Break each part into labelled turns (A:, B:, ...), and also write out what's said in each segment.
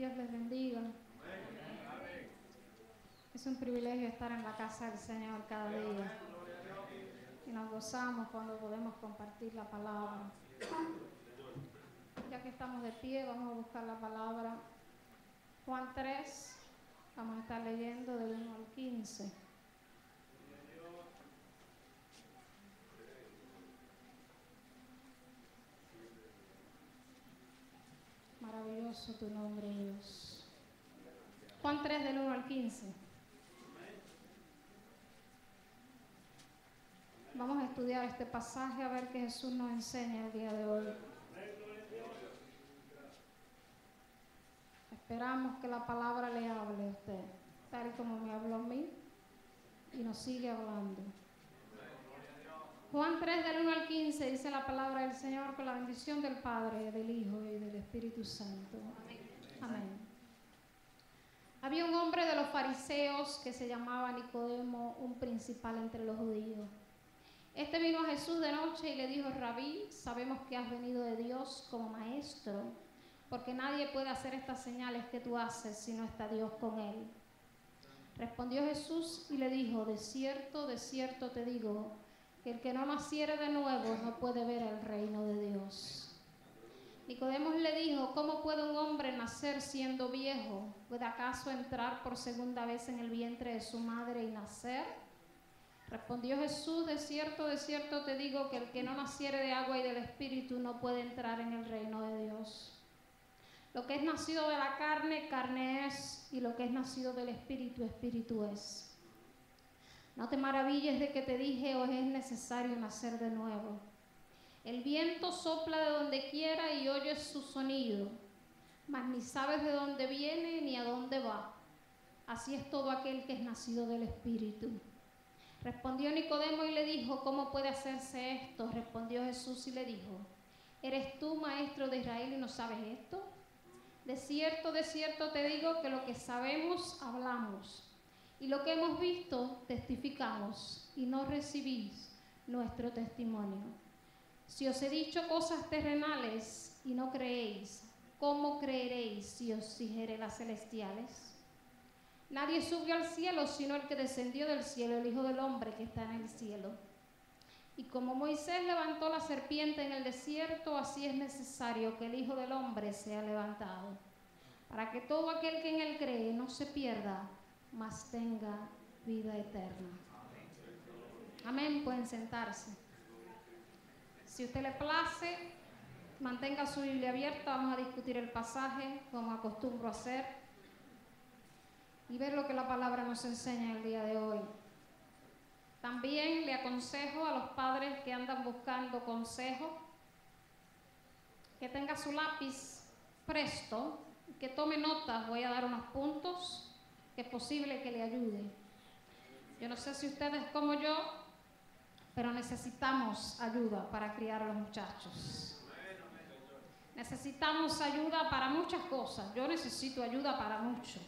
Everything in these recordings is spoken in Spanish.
A: Dios les bendiga. Es un privilegio estar en la casa del Señor cada día. Y nos gozamos cuando podemos compartir la palabra. Ya que estamos de pie, vamos a buscar la palabra. Juan 3, vamos a estar leyendo del 1 al 15. Maravilloso tu nombre, Dios. Juan 3, del 1 al 15. Vamos a estudiar este pasaje a ver qué Jesús nos enseña el día de hoy. Esperamos que la palabra le hable a usted, tal como me habló a mí, y nos sigue hablando. Juan 3, del 1 al 15, dice la palabra del Señor, con la bendición del Padre, del Hijo y del Espíritu Santo. Amén. Había un hombre de los fariseos que se llamaba Nicodemo, un principal entre los judíos. Este vino a Jesús de noche y le dijo: Rabí, sabemos que has venido de Dios como maestro, porque nadie puede hacer estas señales que tú haces si no está Dios con él. Respondió Jesús y le dijo: de cierto te digo, que el que no naciere de nuevo no puede ver el reino de Dios. Nicodemo le dijo: ¿cómo puede un hombre nacer siendo viejo? ¿Puede acaso entrar por segunda vez en el vientre de su madre y nacer? Respondió Jesús: de cierto te digo, que el que no naciere de agua y del Espíritu no puede entrar en el reino de Dios. Lo que es nacido de la carne, carne es, y lo que es nacido del Espíritu, Espíritu es. No te maravilles de que te dije: os es necesario nacer de nuevo. El viento sopla de donde quiera y oyes su sonido, mas ni sabes de dónde viene ni a dónde va. Así es todo aquel que es nacido del Espíritu. Respondió Nicodemo y le dijo: ¿cómo puede hacerse esto? Respondió Jesús y le dijo: ¿eres tú maestro de Israel y no sabes esto? De cierto te digo que lo que sabemos hablamos, y lo que hemos visto testificamos, y no recibís nuestro testimonio. Si os he dicho cosas terrenales y no creéis, ¿cómo creeréis si os dijere las celestiales? Nadie subió al cielo sino el que descendió del cielo, el Hijo del Hombre que está en el cielo. Y como Moisés levantó la serpiente en el desierto, así es necesario que el Hijo del Hombre sea levantado, para que todo aquel que en él cree no se pierda, mas tenga vida eterna. Amén. Pueden sentarse. Si usted le place, mantenga su Biblia abierta. Vamos a discutir el pasaje como acostumbro a hacer y ver lo que la palabra nos enseña el día de hoy. También le aconsejo a los padres que andan buscando consejo que tenga su lápiz presto, que tome notas. Voy a dar unos puntos que es posible que le ayude. Yo no sé si ustedes como yo, pero necesitamos ayuda para criar a los muchachos. Necesitamos ayuda para muchas cosas. Yo necesito ayuda para mucho.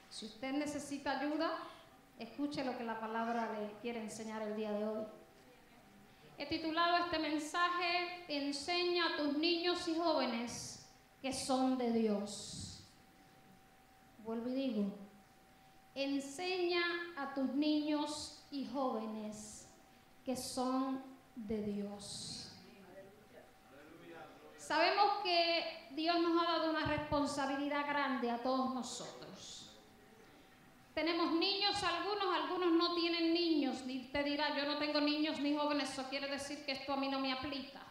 A: Si usted necesita ayuda, escuche lo que la palabra le quiere enseñar el día de hoy. He titulado este mensaje: enseña a tus niños y jóvenes que son de Dios. Vuelvo y digo: enseña a tus niños y jóvenes que son de Dios. Sabemos que Dios nos ha dado una responsabilidad grande a todos nosotros. Tenemos niños, algunos no tienen niños, ni te dirá: yo no tengo niños ni jóvenes, eso quiere decir que esto a mí no me aplica.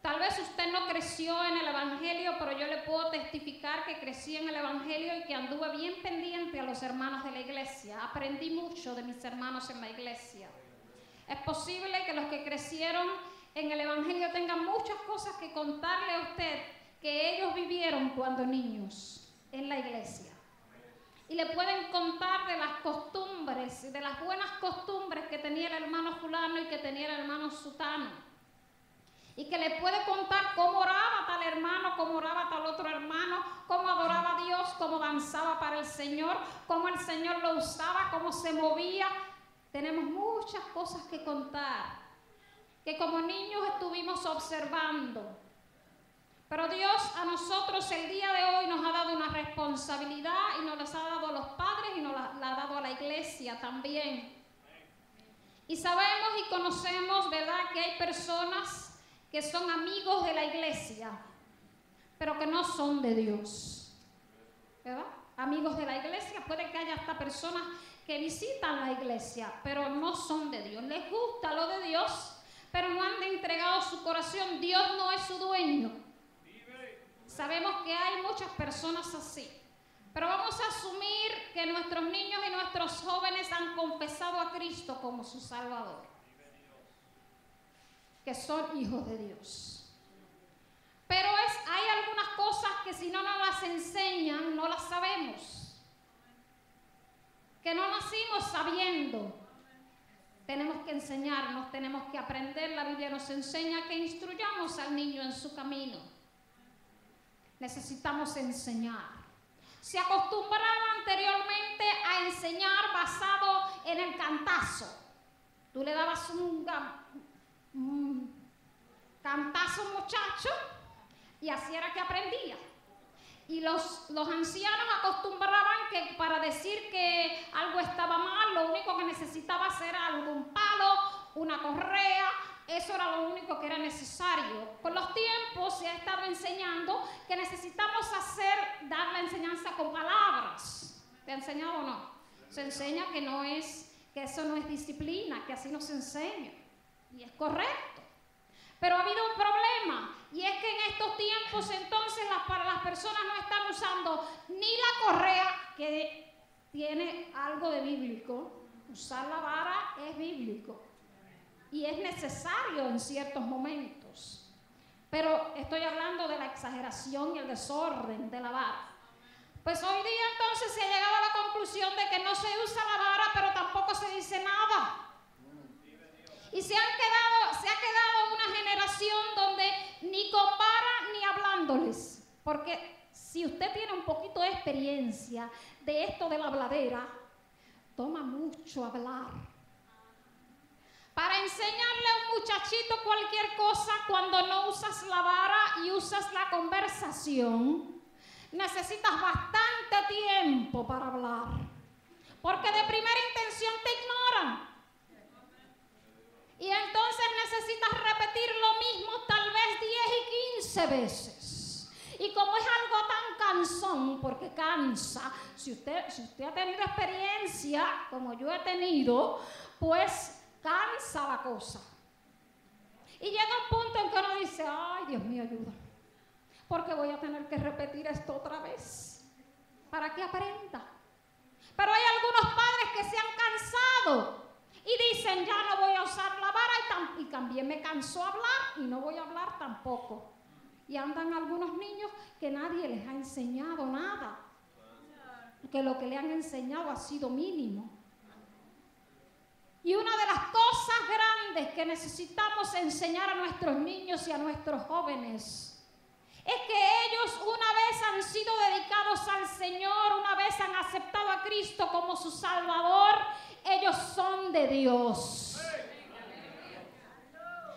A: Tal vez usted no creció en el Evangelio, pero yo le puedo testificar que crecí en el Evangelio y que anduve bien pendiente a los hermanos de la iglesia. Aprendí mucho de mis hermanos en la iglesia. Es posible que los que crecieron en el Evangelio tengan muchas cosas que contarle a usted que ellos vivieron cuando niños en la iglesia. Y le pueden contar de las costumbres, de las buenas costumbres que tenía el hermano fulano y que tenía el hermano sutano. Y que le puede contar cómo oraba tal hermano, cómo oraba tal otro hermano, cómo adoraba a Dios, cómo danzaba para el Señor, cómo el Señor lo usaba, cómo se movía. Tenemos muchas cosas que contar, que como niños estuvimos observando. Pero Dios a nosotros el día de hoy nos ha dado una responsabilidad y nos la ha dado a los padres y nos la ha dado a la iglesia también. Y sabemos y conocemos, ¿verdad?, que hay personas que son amigos de la iglesia, pero que no son de Dios, ¿verdad? Amigos de la iglesia, puede que haya hasta personas que visitan la iglesia, pero no son de Dios. Les gusta lo de Dios, pero no han entregado su corazón. Dios no es su dueño. Sabemos que hay muchas personas así, pero vamos a asumir que nuestros niños y nuestros jóvenes han confesado a Cristo como su Salvador, que son hijos de Dios. Pero hay algunas cosas que si no nos las enseñan, no las sabemos, que no nacimos sabiendo. Tenemos que enseñarnos, tenemos que aprender. La Biblia nos enseña que instruyamos al niño en su camino. Necesitamos enseñar. Se acostumbraba anteriormente a enseñar basado en el cantazo. Tú le dabas un cantazo a un muchacho y así era que aprendía. Y los ancianos acostumbraban que para decir que algo estaba mal, lo único que necesitaba hacer era algún palo, una correa. Eso era lo único que era necesario. Con los tiempos se ha estado enseñando que necesitamos dar la enseñanza con palabras. ¿Te ha enseñado o no? Se enseña que eso no es disciplina, que así no se enseña. Y es correcto. Pero ha habido un problema, y es que en estos tiempos entonces para las personas no están usando ni la correa, que tiene algo de bíblico. Usar la vara es bíblico y es necesario en ciertos momentos. Pero estoy hablando de la exageración y el desorden de la vara. Pues hoy día entonces se ha llegado a la conclusión de que no se usa la vara, pero tampoco se dice nada. Y se ha quedado una generación donde ni con vara ni hablándoles. Porque si usted tiene un poquito de experiencia de esto de la habladera, toma mucho hablar. Para enseñarle a un muchachito cualquier cosa, cuando no usas la vara y usas la conversación, necesitas bastante tiempo para hablar. Porque de primera intención te ignoran. Y entonces necesitas repetir lo mismo tal vez 10 y 15 veces. Y como es algo tan cansón, porque cansa, si usted ha tenido experiencia, como yo he tenido, pues cansa la cosa. Y llega un punto en que uno dice, ay, Dios mío, ayuda. Porque voy a tener que repetir esto otra vez, para que aprenda. Pero hay algunos padres que se han cansado y dicen, ya no voy a usar la vara y también me cansó hablar y no voy a hablar tampoco. Y andan algunos niños que nadie les ha enseñado nada, que lo que le han enseñado ha sido mínimo. Y una de las cosas grandes que necesitamos enseñar a nuestros niños y a nuestros jóvenes es que ellos, una vez han sido dedicados al Señor, una vez han aceptado a Cristo como su Salvador, ellos son de Dios.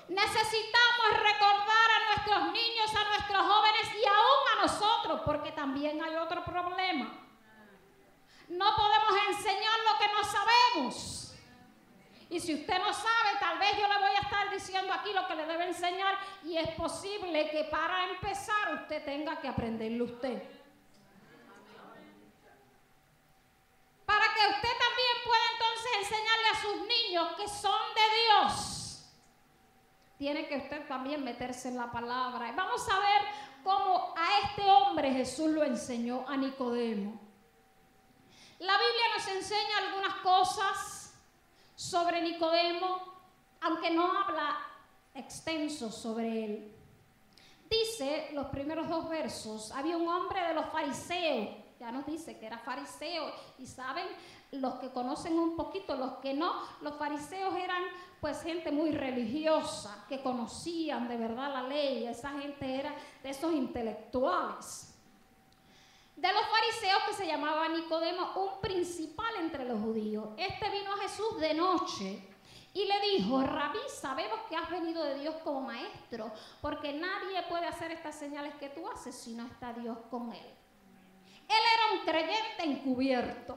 A: Necesitamos recordar a nuestros niños, a nuestros jóvenes y aún a nosotros, porque también hay otro problema. No podemos enseñar lo que no sabemos. Y si usted no sabe, tal vez yo le voy a estar diciendo aquí lo que le debe enseñar, y es posible que para empezar usted tenga que aprenderlo usted. Para que usted también pueda entonces enseñarle a sus niños que son de Dios, tiene que usted también meterse en la palabra. Y vamos a ver cómo a este hombre Jesús lo enseñó, a Nicodemo. La Biblia nos enseña algunas cosas sobre Nicodemo, aunque no habla extenso sobre él. Dice los primeros 2 versos, había un hombre de los fariseos, ya nos dice que era fariseo, y saben, los que conocen un poquito, los que no, los fariseos eran pues gente muy religiosa, que conocían de verdad la ley. Esa gente era de esos intelectuales. De los fariseos, que se llamaba Nicodemo, un principal entre los judíos. Este vino a Jesús de noche Y le dijo: Rabí, sabemos que has venido de Dios como maestro, porque nadie puede hacer estas señales que tú haces si no está Dios con él. Él era un creyente encubierto,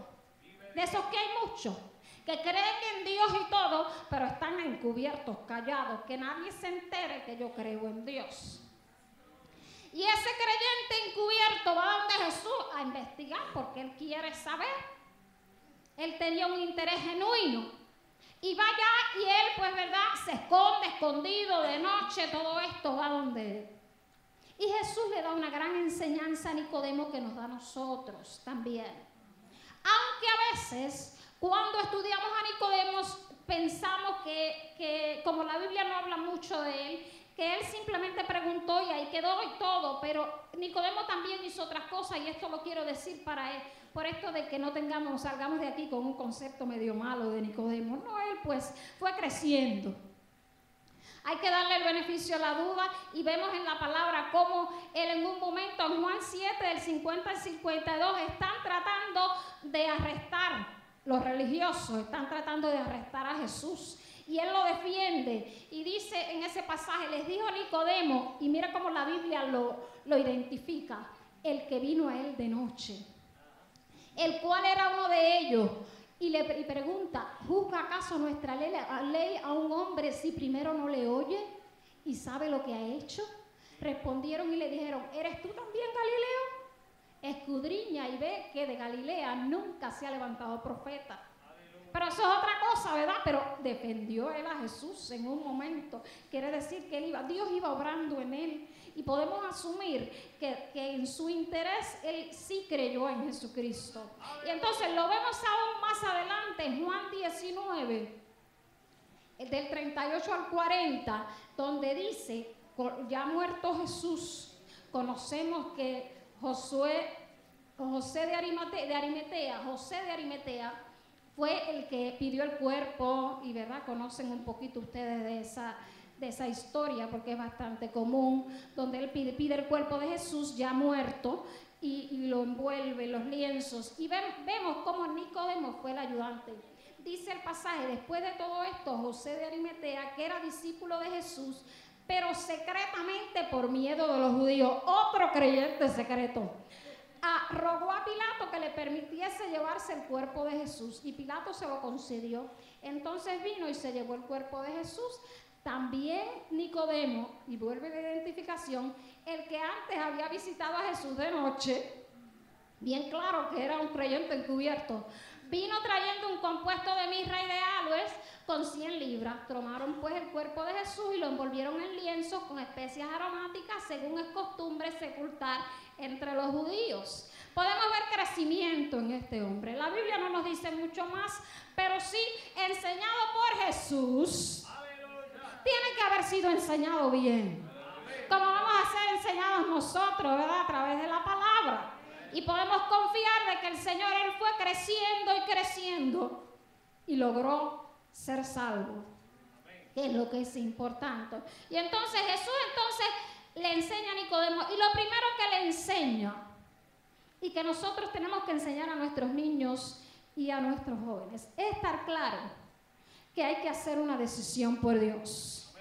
A: de esos que hay muchos, que creen en Dios y todo, pero están encubiertos, callados, que nadie se entere que yo creo en Dios. Y ese creyente encubierto va donde Jesús a investigar porque él quiere saber. Él tenía un interés genuino. Y va allá y él, pues, ¿verdad?, se esconde, escondido, de noche, todo esto va donde él. Y Jesús le da una gran enseñanza a Nicodemo que nos da a nosotros también. Aunque a veces, cuando estudiamos a Nicodemo, pensamos que como la Biblia no habla mucho de él, que él simplemente preguntó y ahí quedó y todo, pero Nicodemo también hizo otras cosas, y esto lo quiero decir para él, por esto de que no salgamos de aquí con un concepto medio malo de Nicodemo. No, él pues fue creciendo. Hay que darle el beneficio a la duda, y vemos en la palabra cómo él en un momento, en Juan 7, del 50 al 52, están tratando de arrestar, los religiosos están tratando de arrestar a Jesús. Y él lo defiende y dice en ese pasaje, les dijo Nicodemo, y mira cómo la Biblia lo identifica: el que vino a él de noche, el cual era uno de ellos, y le pregunta: ¿juzga acaso nuestra ley a un hombre si primero no le oye y sabe lo que ha hecho? Respondieron y le dijeron: ¿eres tú también Galileo? Escudriña y ve que de Galilea nunca se ha levantado profeta. Pero eso es otra cosa, ¿verdad? Pero defendió él a Jesús en un momento. Quiere decir que Dios iba obrando en él. Y podemos asumir que en su interés él sí creyó en Jesucristo. Y entonces lo vemos aún más adelante en Juan 19, del 38 al 40, donde dice, ya muerto Jesús, conocemos que José de Arimatea, fue el que pidió el cuerpo, y verdad, conocen un poquito ustedes de esa historia, porque es bastante común, donde él pide el cuerpo de Jesús ya muerto, y lo envuelve en los lienzos, y vemos cómo Nicodemo fue el ayudante. Dice el pasaje: después de todo esto, José de Arimatea, que era discípulo de Jesús, pero secretamente por miedo de los judíos, otro creyente secreto, rogó a Pilato que le permitiese llevarse el cuerpo de Jesús, y Pilato se lo concedió. Entonces vino y se llevó el cuerpo de Jesús. También Nicodemo, y vuelve la identificación, el que antes había visitado a Jesús de noche, bien claro que era un creyente encubierto, vino trayendo un compuesto de mirra y de aloes con 100 libras. Tomaron pues el cuerpo de Jesús y lo envolvieron en lienzos con especias aromáticas, según es costumbre sepultar entre los judíos. Podemos ver crecimiento en este hombre. La Biblia no nos dice mucho más, pero sí, enseñado por Jesús, tiene que haber sido enseñado bien, como vamos a ser enseñados nosotros, ¿verdad?, a través de la palabra. Y podemos confiar de que el Señor, él fue creciendo y creciendo y logró ser salvo, que es lo que es importante. Y entonces Jesús le enseña a Nicodemo, y lo primero que le enseña, y que nosotros tenemos que enseñar a nuestros niños y a nuestros jóvenes, es estar claro que hay que hacer una decisión por Dios.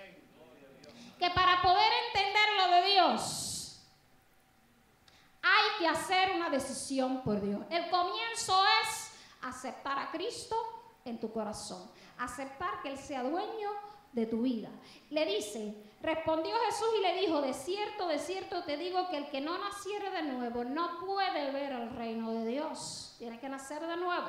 A: Que para poder entender lo de Dios, hay que hacer una decisión por Dios. El comienzo es aceptar a Cristo en tu corazón, aceptar que Él sea dueño de tu vida. Le dice, respondió Jesús y le dijo: de cierto te digo que el que no naciere de nuevo no puede ver el reino de Dios. Tiene que nacer de nuevo.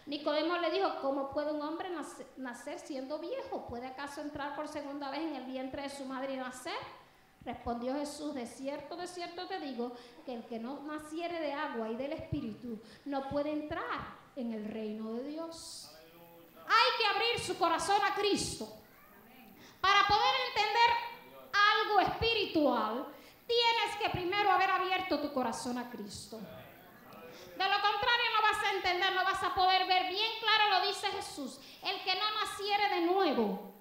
A: Nicodemo le dijo: ¿cómo puede un hombre nacer siendo viejo? ¿Puede acaso entrar por segunda vez en el vientre de su madre y nacer? Respondió Jesús: de cierto te digo que el que no naciere de agua y del Espíritu no puede entrar en el reino de Dios. Hay que abrir su corazón a Cristo. Para poder entender algo espiritual, tienes que primero haber abierto tu corazón a Cristo. De lo contrario no vas a entender, no vas a poder ver. Bien claro lo dice Jesús: el que no naciere de nuevo.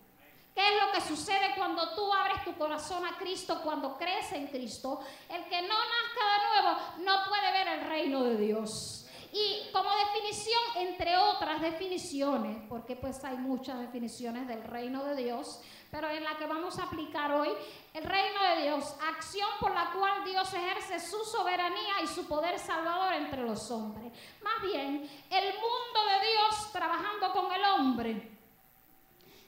A: ¿Qué es lo que sucede cuando tú abres tu corazón a Cristo, cuando crees en Cristo? El que no nazca de nuevo no puede ver el reino de Dios. Y como definición, entre otras definiciones, porque pues hay muchas definiciones del reino de Dios, pero en la que vamos a aplicar hoy, el reino de Dios, acción por la cual Dios ejerce su soberanía y su poder salvador entre los hombres. Más bien, el mundo de Dios trabajando con el hombre.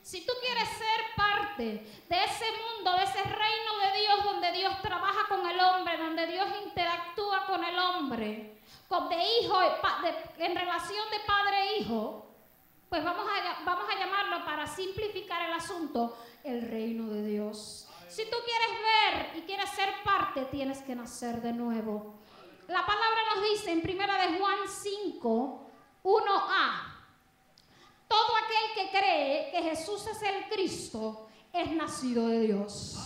A: Si tú quieres ser parte de ese mundo, de ese reino de Dios, donde Dios trabaja con el hombre, donde Dios interactúa con el hombre, en relación de padre e hijo, pues vamos a llamarlo, para simplificar el asunto, el reino de Dios. Si tú quieres ver y quieres ser parte, tienes que nacer de nuevo. La palabra nos dice en 1 de Juan 5, 1a, todo aquel que cree que Jesús es el Cristo es nacido de Dios.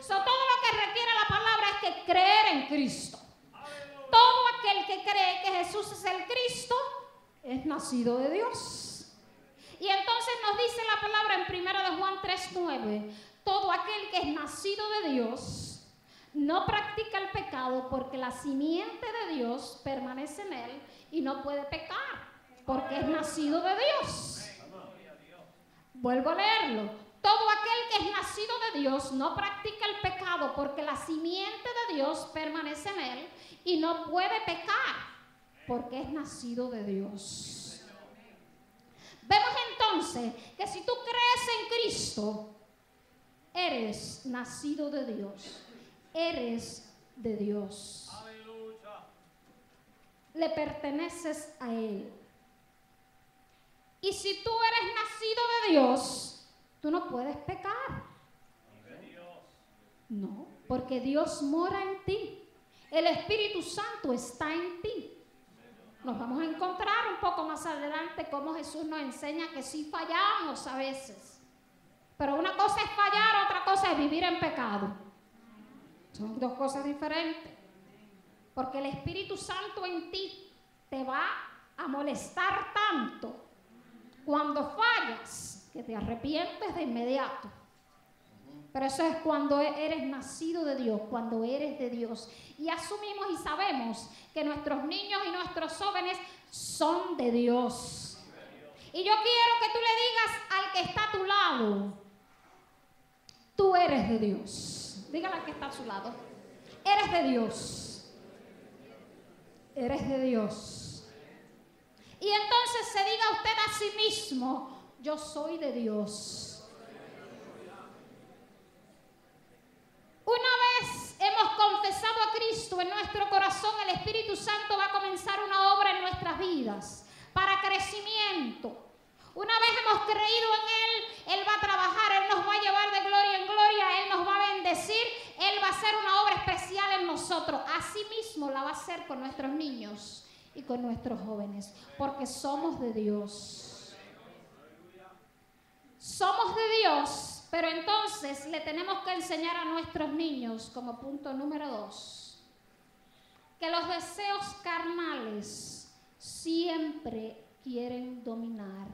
A: Todo lo que requiere la palabra es que creer en Cristo. Todo aquel que cree que Jesús es el Cristo es nacido de Dios. Y entonces nos dice la palabra en 1 de Juan 3:9, todo aquel que es nacido de Dios no practica el pecado, porque la simiente de Dios permanece en él y no puede pecar, porque es nacido de Dios. Vuelvo a leerlo. Todo aquel que es nacido de Dios no practica el pecado, porque la simiente de Dios permanece en él y no puede pecar, porque es nacido de Dios. Vemos entonces que si tú crees en Cristo, eres nacido de Dios, eres de Dios. Le perteneces a Él. Y si tú eres nacido de Dios, tú no puedes pecar. No, porque Dios mora en ti. El Espíritu Santo está en ti. Nos vamos a encontrar un poco más adelante cómo Jesús nos enseña que sí fallamos a veces. Pero una cosa es fallar, otra cosa es vivir en pecado. Son dos cosas diferentes. Porque el Espíritu Santo en ti te va a molestar tanto cuando fallas, que te arrepientes de inmediato. Pero eso es cuando eres nacido de Dios, cuando eres de Dios. Y asumimos y sabemos que nuestros niños y nuestros jóvenes son de Dios. Y yo quiero que tú le digas al que está a tu lado, tú eres de Dios. Dígale al que está a su lado, eres de Dios. Eres de Dios. Y entonces se diga usted a sí mismo, yo soy de Dios. Una vez hemos confesado a Cristo en nuestro corazón, el Espíritu Santo va a comenzar una obra en nuestras vidas para crecimiento. Una vez hemos creído en Él, Él va a trabajar, Él nos va a llevar de gloria en gloria, Él nos va a bendecir, Él va a hacer una obra especial en nosotros. Asimismo la va a hacer con nuestros niños y con nuestros jóvenes, porque somos de Dios. Somos de Dios, pero entonces le tenemos que enseñar a nuestros niños, como punto número 2, que los deseos carnales siempre quieren dominar.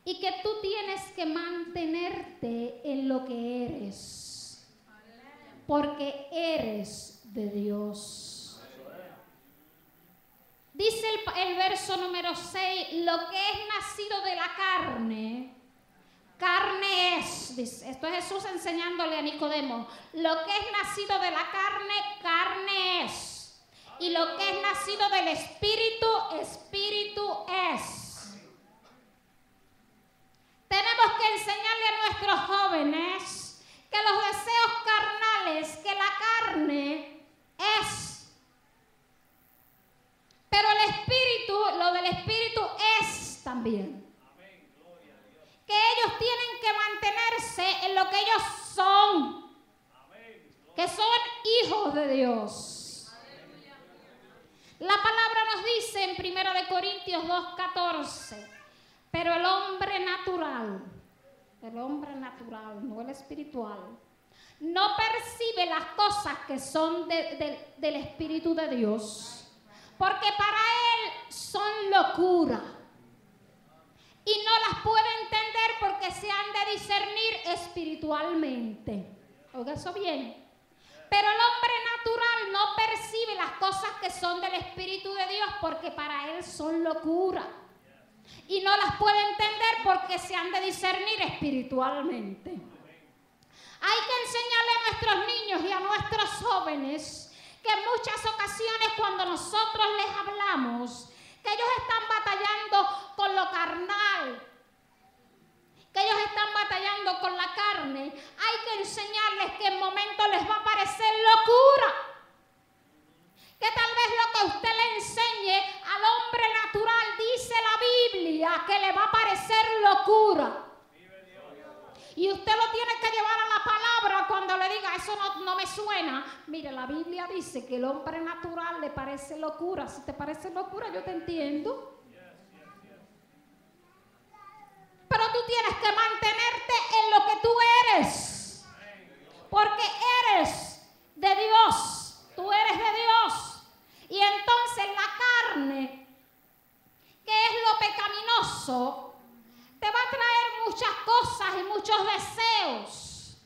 A: Y que tú tienes que mantenerte en lo que eres, porque eres de Dios. Dice el verso número 6, lo que es nacido de la carne, carne es. Dice, esto es Jesús enseñándole a Nicodemo. Lo que es nacido de la carne, carne es. Y lo que es nacido del Espíritu, Espíritu es. Tenemos que enseñarle a nuestros jóvenes que los deseos carnales, que la carne es. Pero el Espíritu, lo del Espíritu es también. Que ellos tienen que mantenerse en lo que ellos son. Que son hijos de Dios. La palabra nos dice en 1 de Corintios 2:14, pero el hombre natural, no el espiritual, no percibe las cosas que son del Espíritu de Dios, porque para él son locura y no las puede entender porque se han de discernir espiritualmente. Oiga eso bien. Pero el hombre natural no percibe las cosas que son del Espíritu de Dios porque para él son locura. Y no las puede entender porque se han de discernir espiritualmente. Hay que enseñarle a nuestros niños y a nuestros jóvenes que en muchas ocasiones cuando nosotros les hablamos, que ellos están batallando con lo carnal, que ellos están batallando con la carne, hay que enseñarles que en momentos les va a parecer locura. Que tal vez lo que usted le enseñe al hombre natural, dice la Biblia, que le va a parecer locura. Y usted lo tiene que llevar a la palabra cuando le diga, eso no me suena. Mire, la Biblia dice que el hombre natural le parece locura. Si te parece locura, yo te entiendo. Pero tú tienes que mantenerte en lo que tú eres. Porque eres de Dios. Tú eres de Dios. Y entonces la carne, que es lo pecaminoso, te va a traer muchas cosas y muchos deseos.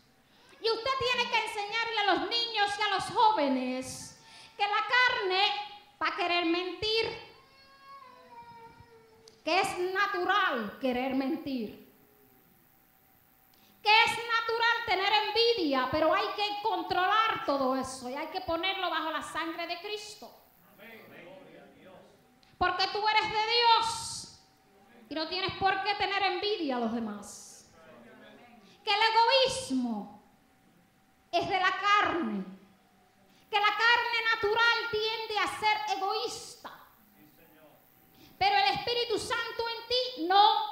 A: Y usted tiene que enseñarle a los niños y a los jóvenes que la carne va a querer mentir. Que es natural querer mentir, que es natural tener envidia, pero hay que controlar todo eso y hay que ponerlo bajo la sangre de Cristo. Porque tú eres de Dios y no tienes por qué tener envidia a los demás. Que el egoísmo es de la carne, que la carne natural tiende a ser egoísta. Pero el Espíritu Santo en ti, no.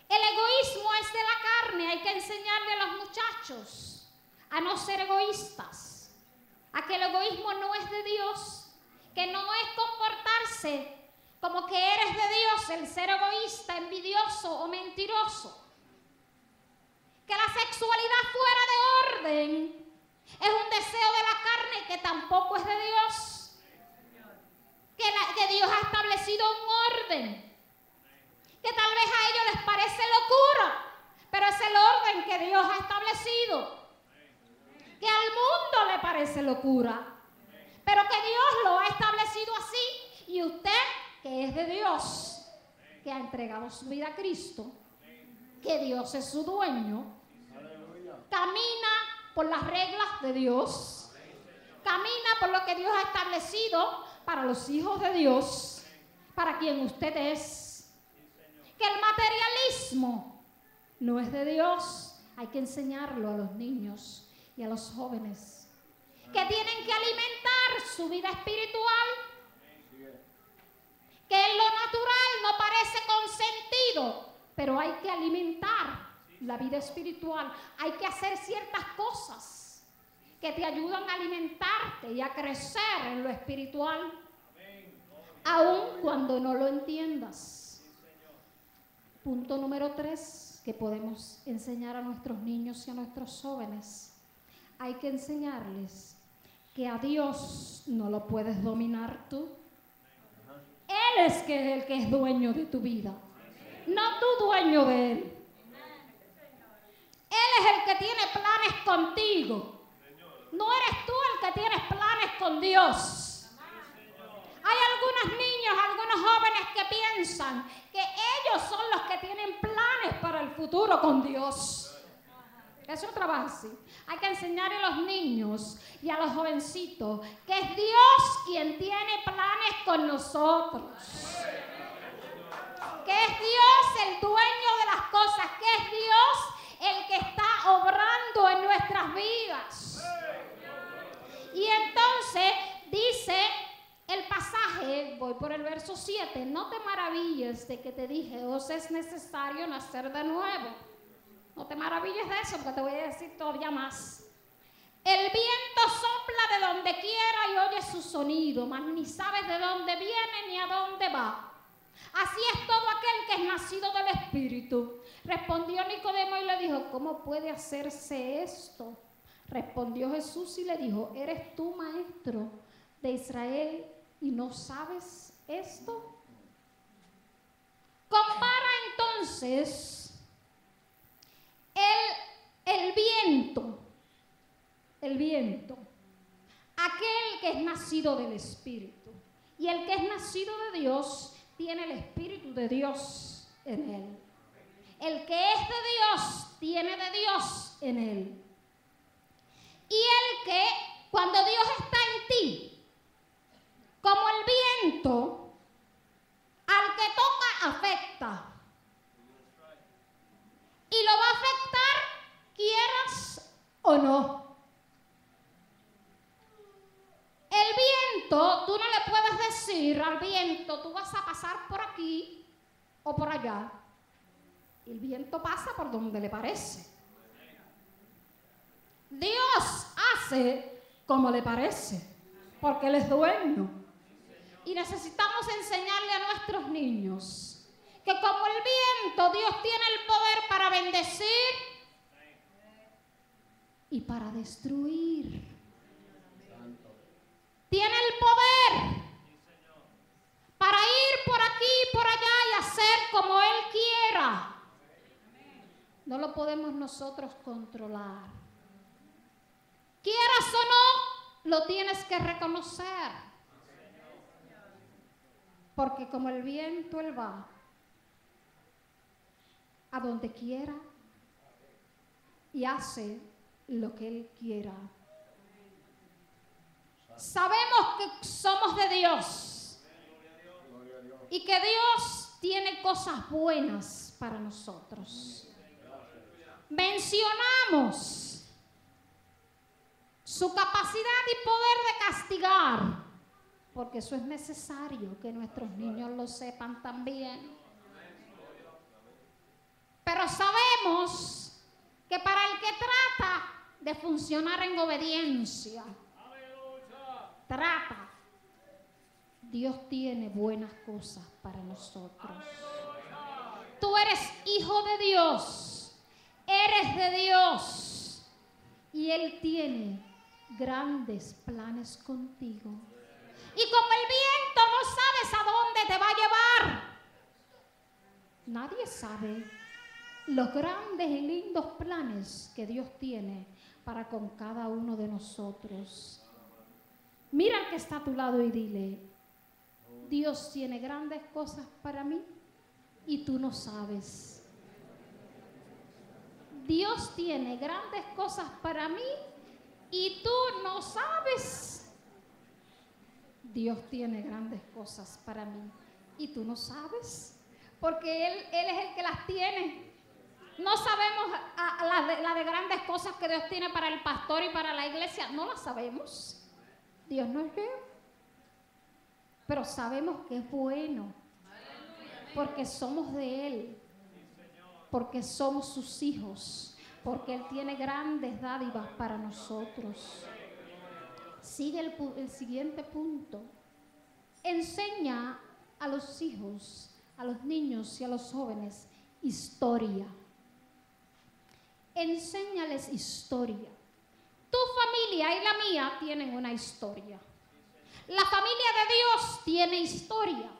A: El egoísmo es de la carne. Hay que enseñarle a los muchachos a no ser egoístas. A que el egoísmo no es de Dios. Que no es comportarse como que eres de Dios, el ser egoísta, envidioso o mentiroso. Que la sexualidad fuera de orden es un deseo de la carne que tampoco es de Dios. Que Dios ha establecido un orden, que tal vez a ellos les parece locura, pero es el orden que Dios ha establecido, que al mundo le parece locura, pero que Dios lo ha establecido así. Y usted, que es de Dios, que ha entregado su vida a Cristo, que Dios es su dueño, camina por las reglas de Dios, camina por lo que Dios ha establecido para los hijos de Dios, para quien usted es. Que el materialismo no es de Dios. Hay que enseñarlo a los niños y a los jóvenes, que tienen que alimentar su vida espiritual, que en lo natural no parece consentido, pero hay que alimentar la vida espiritual. Hay que hacer ciertas cosas que te ayudan a alimentarte y a crecer en lo espiritual, aun cuando no lo entiendas. Punto número 3 que podemos enseñar a nuestros niños y a nuestros jóvenes. Hay que enseñarles que a Dios no lo puedes dominar tú. Él es el que es dueño de tu vida, no tú dueño de Él. Él es el que tiene planes contigo. No eres tú el que tienes planes con Dios. Hay algunos niños, algunos jóvenes que piensan que ellos son los que tienen planes para el futuro con Dios. Eso no trabaja así. Hay que enseñarle a los niños y a los jovencitos que es Dios quien tiene planes con nosotros. Que es Dios el dueño de las cosas, que es Dios el que está obrando en nuestras vidas. Y entonces dice el pasaje, voy por el verso 7, no te maravilles de que te dije, os es necesario nacer de nuevo. No te maravilles de eso, porque te voy a decir todavía más. El viento sopla de donde quiera y oye su sonido, mas ni sabes de dónde viene ni a dónde va. Así es todo aquel que es nacido del Espíritu. Respondió Nicodemo y le dijo, ¿cómo puede hacerse esto? Respondió Jesús y le dijo, ¿eres tú maestro de Israel y no sabes esto? Compara entonces el viento el viento. Aquel que es nacido del Espíritu. Y el que es nacido de Dios tiene el Espíritu de Dios en él. El que es de Dios tiene de Dios en él. Y el que, cuando Dios está en ti, como el viento, al que toca afecta. Y lo va a afectar, quieras o no. El viento, tú no le puedes decir al viento, tú vas a pasar por aquí o por allá. El viento pasa por donde le parece. Dios hace como le parece, porque Él es dueño. Y necesitamos enseñarle a nuestros niños que como el viento, Dios tiene el poder para bendecir y para destruir. Tiene el poder para ir por aquí y por allá y hacer como Él quiera. No lo podemos nosotros controlar. Quieras o no, lo tienes que reconocer. Porque como el viento, Él va a donde quiera y hace lo que Él quiera. Sabemos que somos de Dios y que Dios tiene cosas buenas para nosotros. Mencionamos su capacidad y poder de castigar, porque eso es necesario que nuestros niños lo sepan también. Pero sabemos que para el que trata de funcionar en obediencia, trata, Dios tiene buenas cosas para nosotros. Tú eres hijo de Dios, eres de Dios y Él tiene grandes planes contigo. Y como el viento no sabes a dónde te va a llevar, nadie sabe los grandes y lindos planes que Dios tiene para con cada uno de nosotros. Mira al que está a tu lado y dile, Dios tiene grandes cosas para mí y tú no sabes. Dios tiene grandes cosas para mí y tú no sabes. Dios tiene grandes cosas para mí y tú no sabes, porque Él es el que las tiene. No sabemos la de grandes cosas que Dios tiene para el pastor y para la iglesia, no las sabemos. Dios no es Dios, pero sabemos que es bueno, porque somos de Él, porque somos sus hijos, porque Él tiene grandes dádivas para nosotros. Sigue el siguiente punto. Enseña a los hijos, a los niños y a los jóvenes historia. Enséñales historia. Tu familia y la mía tienen una historia. La familia de Dios tiene historia.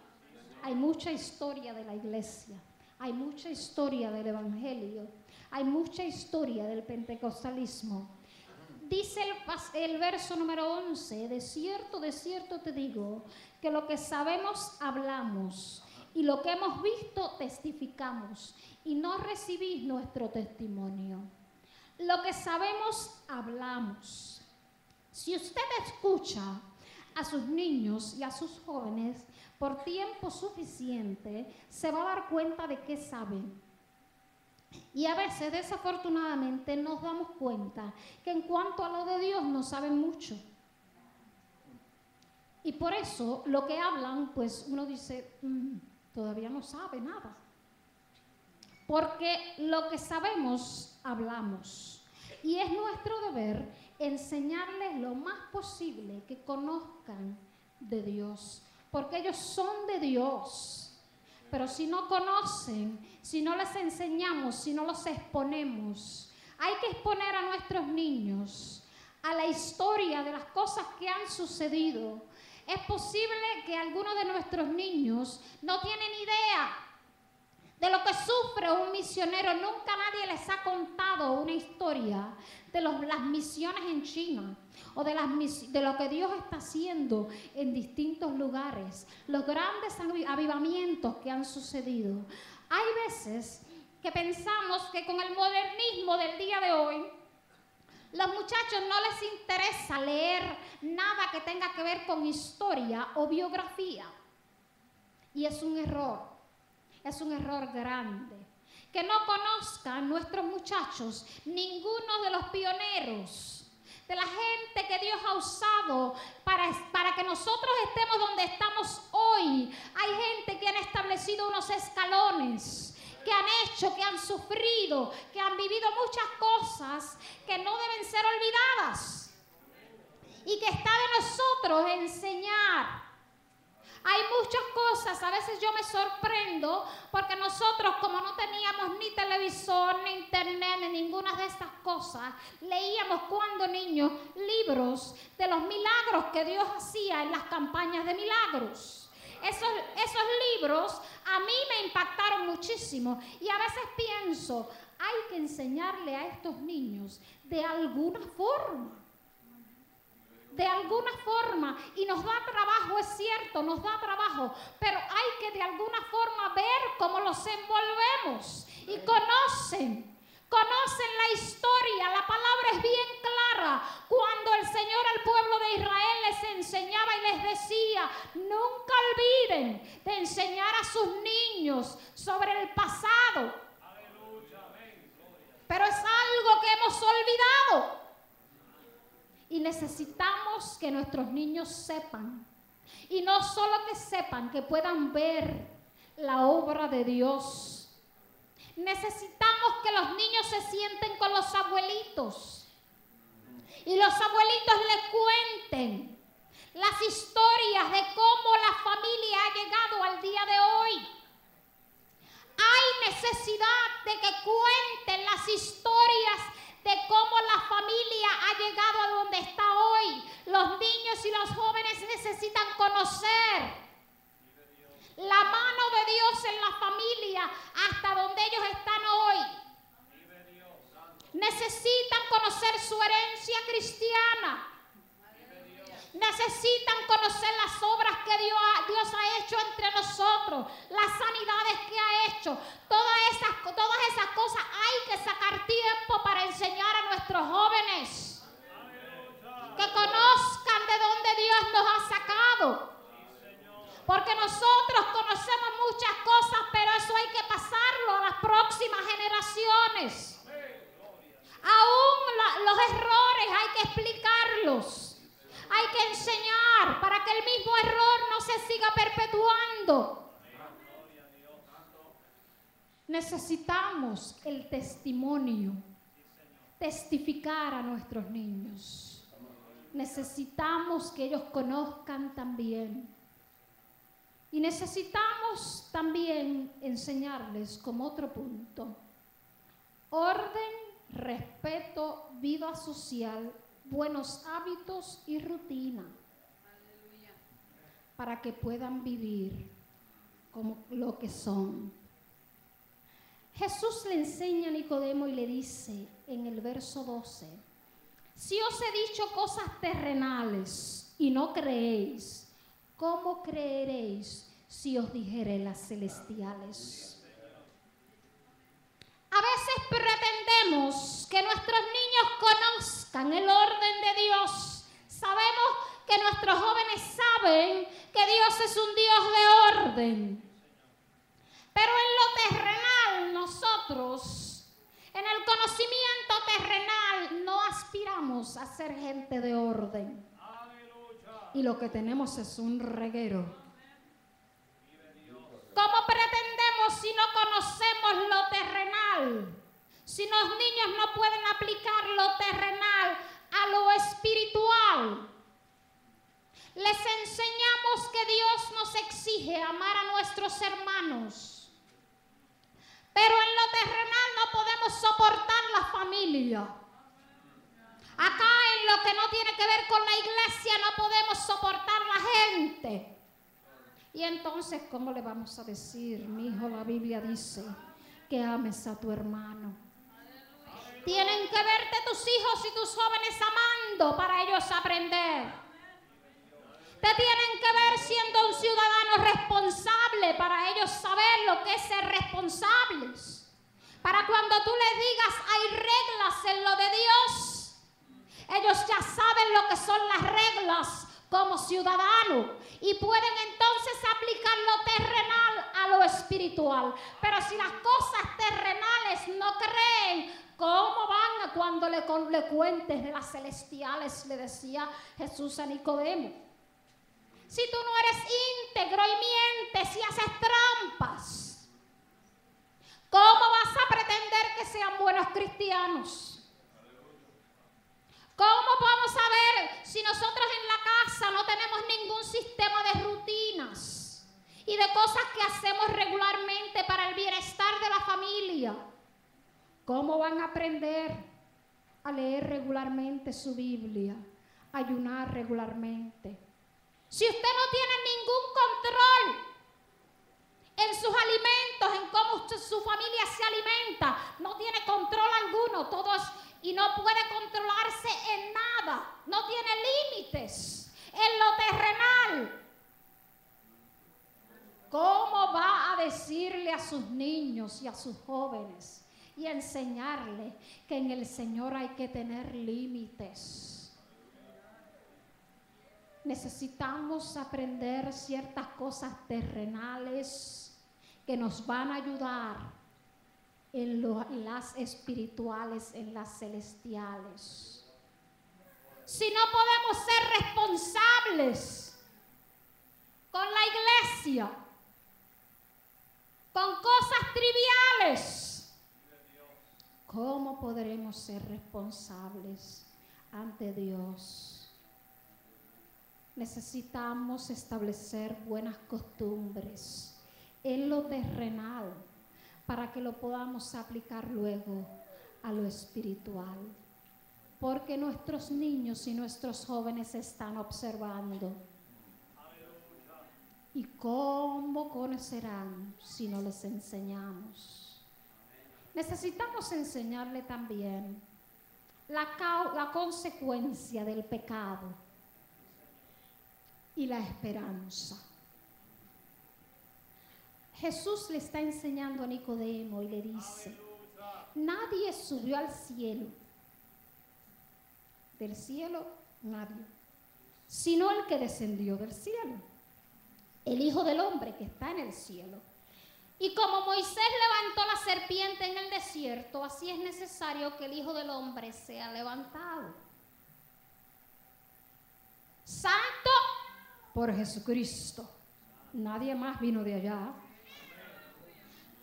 A: Hay mucha historia de la iglesia. Hay mucha historia del evangelio. Hay mucha historia del pentecostalismo. Dice el verso número 11, de cierto te digo, que lo que sabemos hablamos y lo que hemos visto testificamos y no recibís nuestro testimonio. Lo que sabemos hablamos. Si usted escucha a sus niños y a sus jóvenes por tiempo suficiente, se va a dar cuenta de qué saben. Y a veces, desafortunadamente, nos damos cuenta que en cuanto a lo de Dios no saben mucho. Y por eso, lo que hablan, pues uno dice, todavía no sabe nada. Porque lo que sabemos, hablamos. Y es nuestro deber enseñarles lo más posible que conozcan de Dios. Porque ellos son de Dios. Pero si no conocen, si no les enseñamos, si no los exponemos, hay que exponer a nuestros niños a la historia de las cosas que han sucedido. Es posible que algunos de nuestros niños no tienen idea de lo que sufre un misionero. Nunca nadie les ha contado una historia de las misiones en China o de lo que Dios está haciendo en distintos lugares, los grandes avivamientos que han sucedido. Hay veces que pensamos que con el modernismo del día de hoy, los muchachos no les interesa leer nada que tenga que ver con historia o biografía. Y es un error grande. Que no conozcan nuestros muchachos ninguno de los pioneros, de la gente que Dios ha usado para que nosotros estemos donde estamos hoy. Hay gente que han establecido unos escalones, que han hecho, que han sufrido, que han vivido muchas cosas que no deben ser olvidadas. Y que está de nosotros enseñar. Hay muchas cosas, a veces yo me sorprendo porque nosotros, como no teníamos ni televisor, ni internet, ni ninguna de estas cosas, leíamos cuando niños libros de los milagros que Dios hacía en las campañas de milagros. Esos libros a mí me impactaron muchísimo y a veces pienso, hay que enseñarle a estos niños de alguna forma. Y nos da trabajo, es cierto, nos da trabajo, pero hay que de alguna forma ver cómo los envolvemos y conocen la historia. La palabra es bien clara. Cuando el Señor al pueblo de Israel les enseñaba y les decía, nunca olviden de enseñar a sus niños sobre el pasado. Pero es algo que hemos olvidado. Y necesitamos que nuestros niños sepan, y no solo que sepan, que puedan ver la obra de Dios. Necesitamos que los niños se sienten con los abuelitos y los abuelitos les cuenten las historias de cómo la familia ha llegado al día de hoy. Hay necesidad de que cuenten las historias de cómo la familia ha llegado a donde está hoy. Los niños y los jóvenes necesitan conocer la mano de Dios en la familia hasta donde ellos están hoy. Necesitan conocer su herencia cristiana. Necesitan conocer las obras que Dios ha hecho entre nosotros, las sanidades que ha hecho. Todas esas cosas hay que sacar tiempo para enseñar a nuestros jóvenes. Que conozcan de dónde Dios nos ha sacado. Porque nosotros conocemos muchas cosas, pero eso hay que pasarlo a las próximas generaciones. Aún los errores hay que explicarlos. Hay que enseñar para que el mismo error no se siga perpetuando. Necesitamos el testimonio, testificar a nuestros niños. Necesitamos que ellos conozcan también. Y necesitamos también enseñarles como otro punto, orden, respeto, vida social, buenos hábitos y rutina. Aleluya. Para que puedan vivir como lo que son. Jesús le enseña a Nicodemo y le dice en el verso 12, si os he dicho cosas terrenales y no creéis, ¿cómo creeréis si os dijere las celestiales? A veces pretendemos que nuestros niños conozcan el orden de Dios. Sabemos que nuestros jóvenes saben que Dios es un Dios de orden. Pero en lo terrenal nosotros, en el conocimiento terrenal, no aspiramos a ser gente de orden. Y lo que tenemos es un reguero. ¿Cómo pretendemos si no conocemos lo terrenal? Si los niños no pueden aplicar lo terrenal a lo espiritual. Les enseñamos que Dios nos exige amar a nuestros hermanos. Pero en lo terrenal no podemos soportar la familia. Acá en lo que no tiene que ver con la iglesia no podemos soportar la gente. Y entonces, ¿cómo le vamos a decir? Mi hijo, la Biblia dice que ames a tu hermano. Tienen que verte tus hijos y tus jóvenes amando para ellos aprender. Te tienen que ver siendo un ciudadano responsable para ellos saber lo que es ser responsables. Para cuando tú les digas hay reglas en lo de Dios, ellos ya saben lo que son las reglas como ciudadano y pueden entonces aplicar lo terrenal a lo espiritual. Pero si las cosas terrenales no creen, ¿cómo van a cuando le cuentes de las celestiales? Le decía Jesús a Nicodemo. Si tú no eres íntegro y mientes y haces trampas, ¿cómo vas a pretender que sean buenos cristianos? ¿Cómo vamos a ver si nosotros en la casa no tenemos ningún sistema de rutinas y de cosas que hacemos regularmente para el bienestar de la familia? ¿Cómo van a aprender a leer regularmente su Biblia, a ayunar regularmente? Si usted no tiene ningún control en sus alimentos, en cómo su familia se alimenta, no tiene control alguno, y no puede controlarse en nada, no tiene límites en lo terrenal. ¿Cómo va a decirle a sus niños y a sus jóvenes y enseñarle que en el Señor hay que tener límites? Necesitamos aprender ciertas cosas terrenales que nos van a ayudar en las espirituales, en las celestiales. Si no podemos ser responsables con la iglesia, con cosas triviales, ¿cómo podremos ser responsables ante Dios? Necesitamos establecer buenas costumbres en lo terrenal para que lo podamos aplicar luego a lo espiritual. Porque nuestros niños y nuestros jóvenes están observando. ¿Y cómo conocerán si no les enseñamos? Necesitamos enseñarle también la consecuencia del pecado y la esperanza. Jesús le está enseñando a Nicodemo y le dice: nadie subió al cielo, del cielo nadie, sino el que descendió del cielo, el Hijo del Hombre que está en el cielo. Y como Moisés levantó la serpiente en el desierto, así es necesario que el Hijo del Hombre sea levantado. Santo por Jesucristo. Nadie más vino de allá.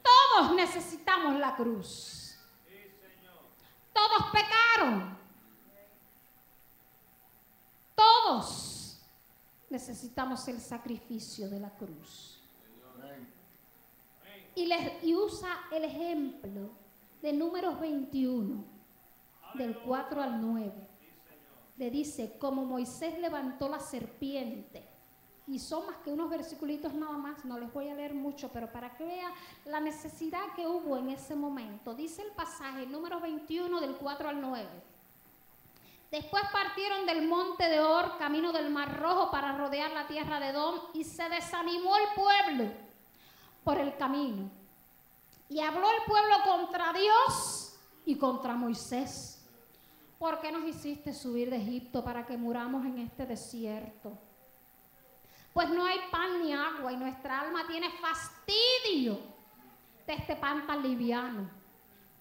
A: Todos necesitamos la cruz. Todos pecaron. Todos necesitamos el sacrificio de la cruz. Y usa el ejemplo de Números 21, del 4 al 9. Le dice, como Moisés levantó la serpiente. Y son más que unos versiculitos nada más, no les voy a leer mucho, pero para que vean la necesidad que hubo en ese momento. Dice el pasaje, Números 21, del 4 al 9. Después partieron del monte de Or, camino del Mar Rojo, para rodear la tierra de Edom, y se desanimó el pueblo por el camino. Y habló el pueblo contra Dios y contra Moisés. ¿Por qué nos hiciste subir de Egipto para que muramos en este desierto? Pues no hay pan ni agua y nuestra alma tiene fastidio de este pan tan liviano.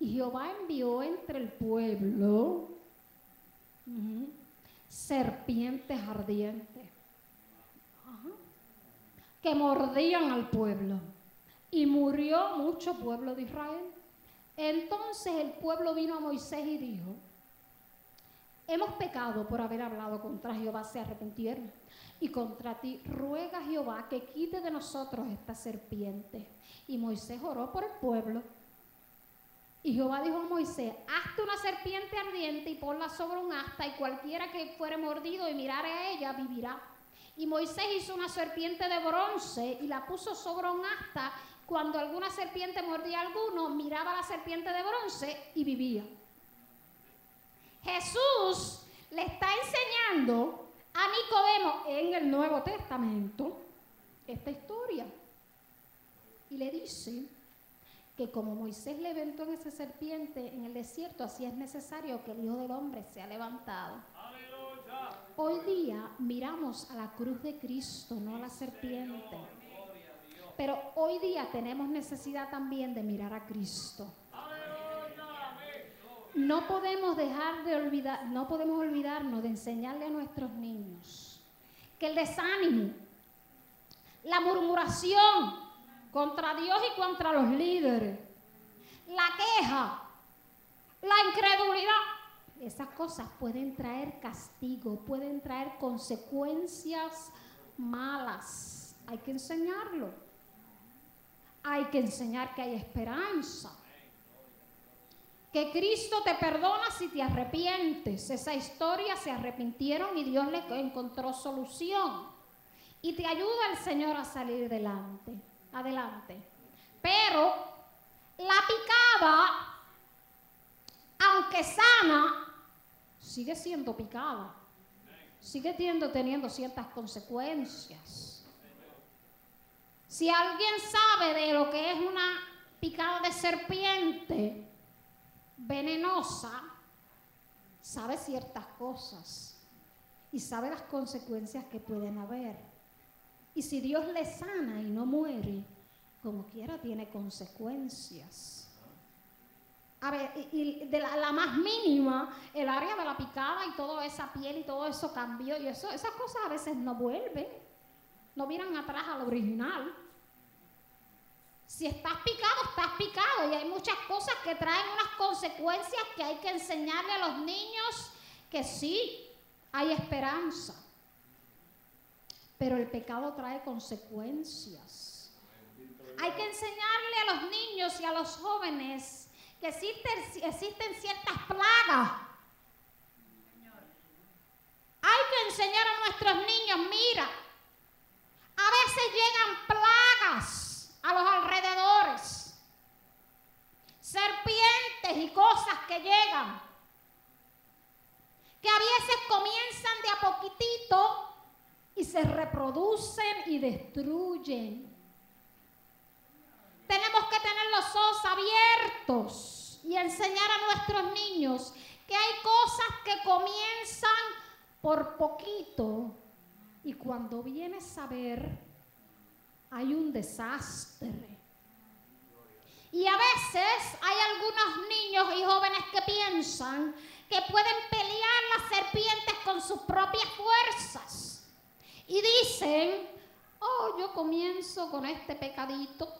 A: Y Jehová envió entre el pueblo serpientes ardientes que mordían al pueblo. Y murió mucho pueblo de Israel. Entonces el pueblo vino a Moisés y dijo: hemos pecado por haber hablado contra Jehová, se arrepintieron. Y contra ti ruega Jehová que quite de nosotros esta serpiente. Y Moisés oró por el pueblo. Y Jehová dijo a Moisés: hazte una serpiente ardiente y ponla sobre un asta, y cualquiera que fuere mordido y mirare a ella vivirá. Y Moisés hizo una serpiente de bronce y la puso sobre un asta. Cuando alguna serpiente mordía a alguno, miraba a la serpiente de bronce y vivía. Jesús le está enseñando a Nicodemo en el Nuevo Testamento esta historia. Y le dice que como Moisés levantó en esa serpiente en el desierto, así es necesario que el Hijo del Hombre sea levantado. ¡Aleluya! Hoy día miramos a la cruz de Cristo, no a la serpiente. Pero hoy día tenemos necesidad también de mirar a Cristo. No podemos olvidarnos de enseñarle a nuestros niños que el desánimo, la murmuración contra Dios y contra los líderes, la queja, la incredulidad, esas cosas pueden traer castigo, pueden traer consecuencias malas. Hay que enseñarlo. Hay que enseñar que hay esperanza. Que Cristo te perdona si te arrepientes. Esa historia se arrepintieron y Dios le encontró solución. Y te ayuda el Señor a salir adelante. Pero la picada, aunque sana, sigue siendo picada. Sigue teniendo ciertas consecuencias. Si alguien sabe de lo que es una picada de serpiente venenosa, sabe ciertas cosas y sabe las consecuencias que pueden haber. Y si Dios le sana y no muere, como quiera tiene consecuencias. A ver, y de la más mínima, el área de la picada y toda esa piel y todo eso cambió, y esas cosas a veces no vuelven, no vienen atrás al original. Si estás picado, y hay muchas cosas que traen unas consecuencias que hay que enseñarle a los niños que sí, hay esperanza. Pero el pecado trae consecuencias. Hay que enseñarle a los niños y a los jóvenes que existen ciertas plagas. Hay que enseñar a nuestros niños, mira, a veces llegan plagas a los alrededores, serpientes y cosas que llegan, que a veces comienzan de a poquitito y se reproducen y destruyen. Tenemos que tener los ojos abiertos y enseñar a nuestros niños que hay cosas que comienzan por poquito y cuando vienes a ver hay un desastre. Y a veces hay algunos niños y jóvenes que piensan que pueden pelear las serpientes con sus propias fuerzas. Y dicen, oh, yo comienzo con este pecadito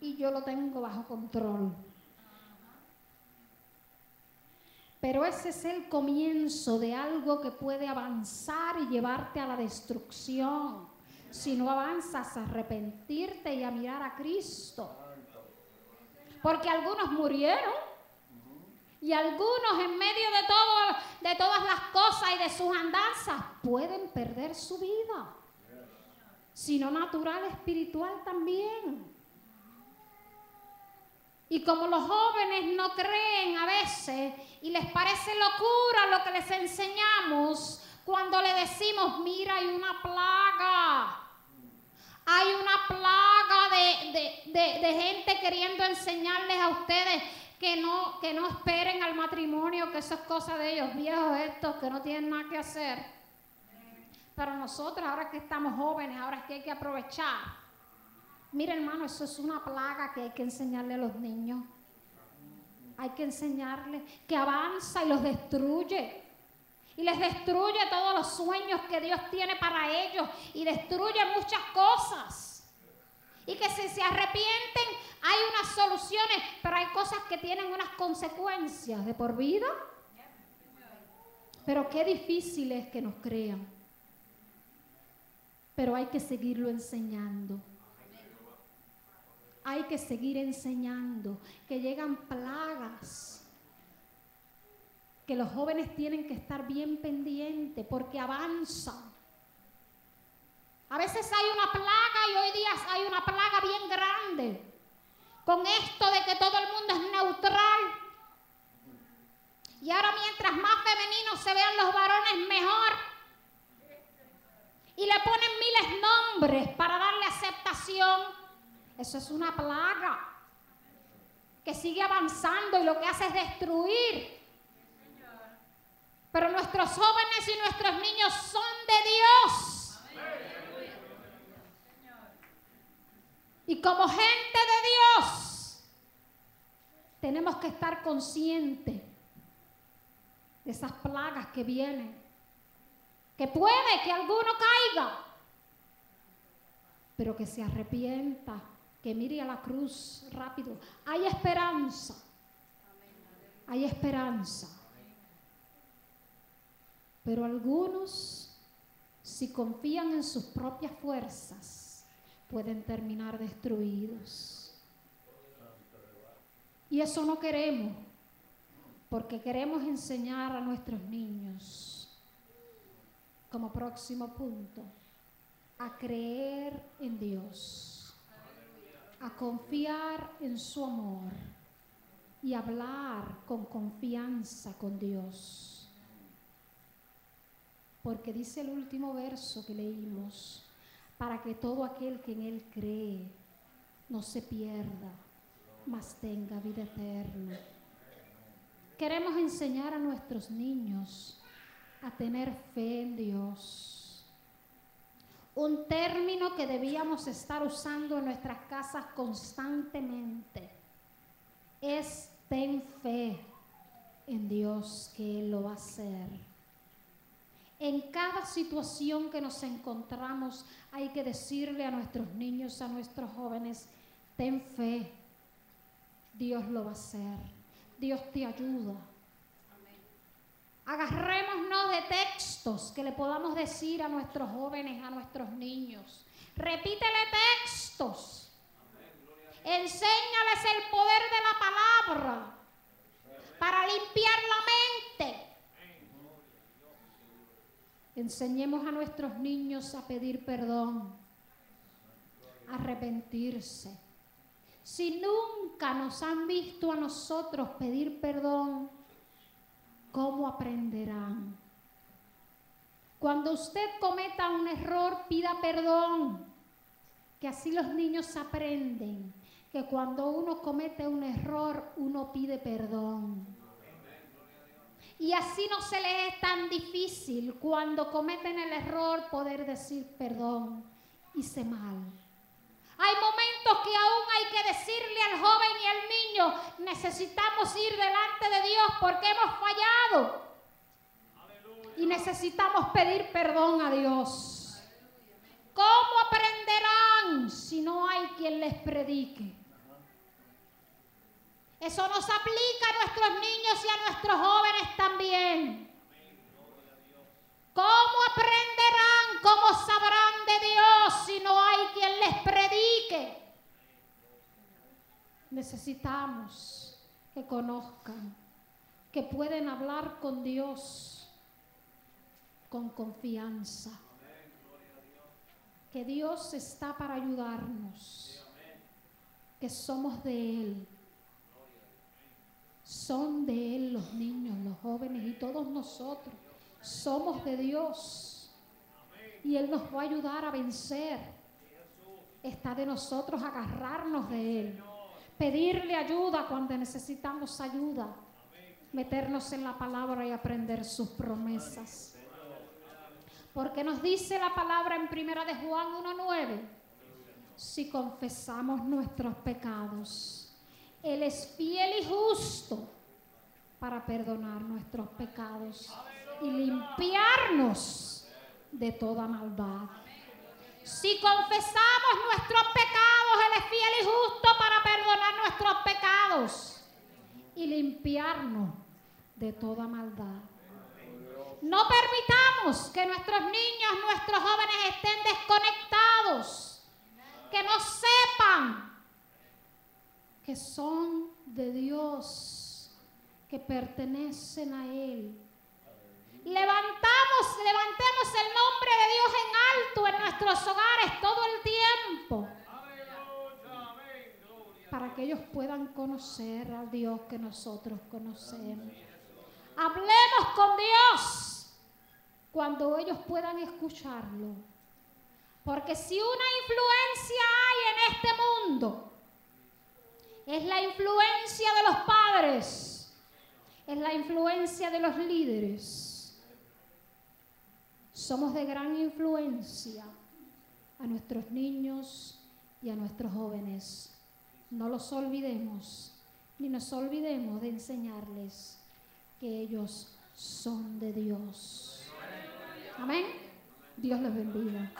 A: y yo lo tengo bajo control. Pero ese es el comienzo de algo que puede avanzar y llevarte a la destrucción. Si no avanzas a arrepentirte y a mirar a Cristo. Porque algunos murieron y algunos en medio de todas las cosas y de sus andanzas pueden perder su vida. Si no natural, espiritual también. Y como los jóvenes no creen a veces y les parece locura lo que les enseñamos cuando le decimos, mira, hay una plaga. Hay una plaga de gente queriendo enseñarles a ustedes que no esperen al matrimonio, que eso es cosa de ellos viejos estos que no tienen nada que hacer. Pero nosotros ahora que estamos jóvenes, ahora es que hay que aprovechar. Mira, hermano, eso es una plaga que hay que enseñarle a los niños. Hay que enseñarles que avanza y los destruye. Y les destruye todos los sueños que Dios tiene para ellos. Y destruye muchas cosas. Y que si se arrepienten, hay unas soluciones, pero hay cosas que tienen unas consecuencias de por vida. Pero qué difícil es que nos crean. Pero hay que seguirlo enseñando. Hay que seguir enseñando que llegan plagas, que los jóvenes tienen que estar bien pendientes porque avanzan. A veces hay una plaga y hoy día hay una plaga bien grande. Con esto de que todo el mundo es neutral. Y ahora mientras más femeninos se vean los varones, mejor. Y le ponen miles nombres para darle aceptación. Eso es una plaga que sigue avanzando y lo que hace es destruir. Pero nuestros jóvenes y nuestros niños son de Dios. Y como gente de Dios, tenemos que estar conscientes de esas plagas que vienen. Que puede que alguno caiga, pero que se arrepienta, que mire a la cruz rápido. Hay esperanza. Hay esperanza. Pero algunos, si confían en sus propias fuerzas, pueden terminar destruidos. Y eso no queremos, porque queremos enseñar a nuestros niños, como próximo punto, a creer en Dios, a confiar en su amor y hablar con confianza con Dios. Porque dice el último verso que leímos, para que todo aquel que en Él cree no se pierda, mas tenga vida eterna. Queremos enseñar a nuestros niños a tener fe en Dios. Un término que debíamos estar usando en nuestras casas constantemente es: ten fe en Dios que Él lo va a hacer. En cada situación que nos encontramos hay que decirle a nuestros niños, a nuestros jóvenes: ten fe, Dios lo va a hacer, Dios te ayuda. Agarrémonos de textos que le podamos decir a nuestros jóvenes, a nuestros niños. Repítele textos. Enséñales el poder de la palabra para limpiar la mente. Enseñemos a nuestros niños a pedir perdón, a arrepentirse. Si nunca nos han visto a nosotros pedir perdón, ¿cómo aprenderán? Cuando usted cometa un error, pida perdón, que así los niños aprenden que cuando uno comete un error, uno pide perdón. Y así no se les es tan difícil cuando cometen el error poder decir perdón, hice mal. Hay momentos que aún hay que decirle al joven y al niño: necesitamos ir delante de Dios porque hemos fallado. Y necesitamos pedir perdón a Dios. ¿Cómo aprenderán si no hay quien les predique? Eso nos aplica a nuestros niños y a nuestros jóvenes también. ¿Cómo aprenderán, cómo sabrán de Dios si no hay quien les predique? Necesitamos que conozcan que pueden hablar con Dios con confianza. Que Dios está para ayudarnos. Que somos de Él. Son de Él los niños, los jóvenes y todos nosotros. Somos de Dios y Él nos va a ayudar a vencer. Está de nosotros agarrarnos de Él, pedirle ayuda cuando necesitamos ayuda, meternos en la palabra y aprender sus promesas. Porque nos dice la palabra en 1 de Juan 1:9, si confesamos nuestros pecados, Él es fiel y justo para perdonar nuestros pecados y limpiarnos de toda maldad. Si confesamos nuestros pecados, Él es fiel y justo para perdonar nuestros pecados y limpiarnos de toda maldad. No permitamos que nuestros niños, nuestros jóvenes estén desconectados, que no sepan que son de Dios, que pertenecen a Él. Levantemos el nombre de Dios en alto en nuestros los hogares todo el tiempo, para que ellos puedan conocer al Dios que nosotros conocemos. Hablemos con Dios cuando ellos puedan escucharlo. Porque si una influencia hay en este mundo, es la influencia de los padres, es la influencia de los líderes. Somos de gran influencia a nuestros niños y a nuestros jóvenes. No los olvidemos, ni nos olvidemos de enseñarles que ellos son de Dios. Amén. Dios los bendiga.